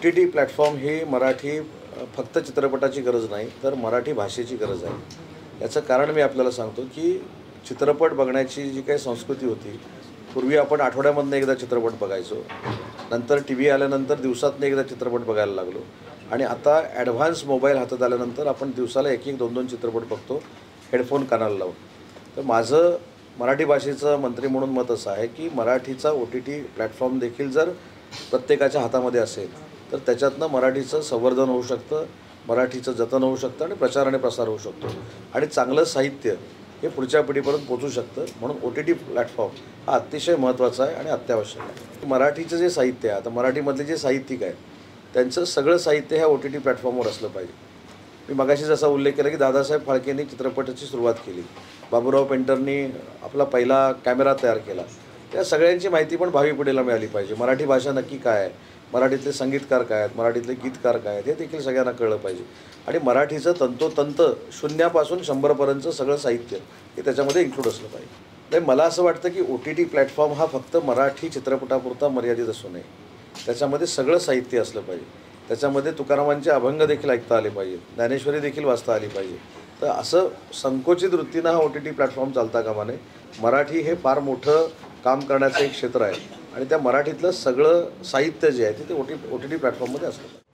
OTT platform ही मराठी फक्त चित्रपटाची गरज नाही, तर मराठी भाषेची गरज आहे। याचं कारण मी आपल्याला सांगतो की चित्रपट बघण्याची जी काही संस्कृती होती, पूर्वी आपण आठवड्यामधनं एकदा चित्रपट बघायचो, नंतर TV आल्यानंतर दिवसातनं एकदा चित्रपट बघायला लागलो आणि आता ॲडव्हान्स मोबाईल हातात आल्यानंतर आपण दिवसाला 1-1, 2-2 चित्रपट बघतो हेडफोन कानाला लावून। तर माझं मराठी भाषेचं मंत्री म्हणून मत असं आहे की मराठीचा OTT प्लॅटफॉर्म देखील जर प्रत्येकाच्या हातामध्ये असेल तर त्याच्यातनं मराठीचं संवर्धन होऊ शकतं, मराठीचं जतन होऊ शकतं आणि प्रचार आणि प्रसार होऊ शकतो आणि चांगलं साहित्य हे पुढच्या पिढीपर्यंत पोहोचू शकतं। म्हणून OTT प्लॅटफॉर्म हा अतिशय महत्त्वाचा आहे आणि अत्यावश्यक आहे। मराठीचं जे साहित्य आहे, आता मराठीमधले जे साहित्यिक आहेत त्यांचं सगळं साहित्य ह्या OTT प्लॅटफॉर्मवर असलं पाहिजे। मी मगाशी जसा उल्लेख केला की दादासाहेब फाळकेंनी चित्रपटाची सुरुवात केली, बाबूराव पेंटरनी आपला पहिला कॅमेरा तयार केला, त्या सगळ्यांची माहिती पण भावी पिढीला मिळाली पाहिजे। मराठी भाषा नक्की काय आहे, मराठीतले संगीतकार काय आहेत, मराठीतले गीतकार काय आहेत हे देखील सगळ्यांना कळलं पाहिजे आणि मराठीचं तंतोतंत शून्यापासून 100पर्यंतचं सगळं साहित्य हे त्याच्यामध्ये इन्क्लूड असलं पाहिजे। तर मला असं वाटतं की OTT प्लॅटफॉर्म हा फक्त मराठी चित्रपटापुरता मर्यादित असू नये, त्याच्यामध्ये सगळं साहित्य असलं पाहिजे। त्याच्यामध्ये तुकारामांचे अभंग देखील ऐकता आले पाहिजेत, ज्ञानेश्वरी देखील वाचता आली पाहिजे। तर असं संकोचित वृत्तीनं हा OTT प्लॅटफॉर्म चालता कामा नये। मराठी हे फार मोठं काम करण्याचं एक क्षेत्र आहे आणि त्या मराठीतलं सगळं साहित्य जे आहे ते OTT प्लॅटफॉर्ममध्ये असलं पाहिजे।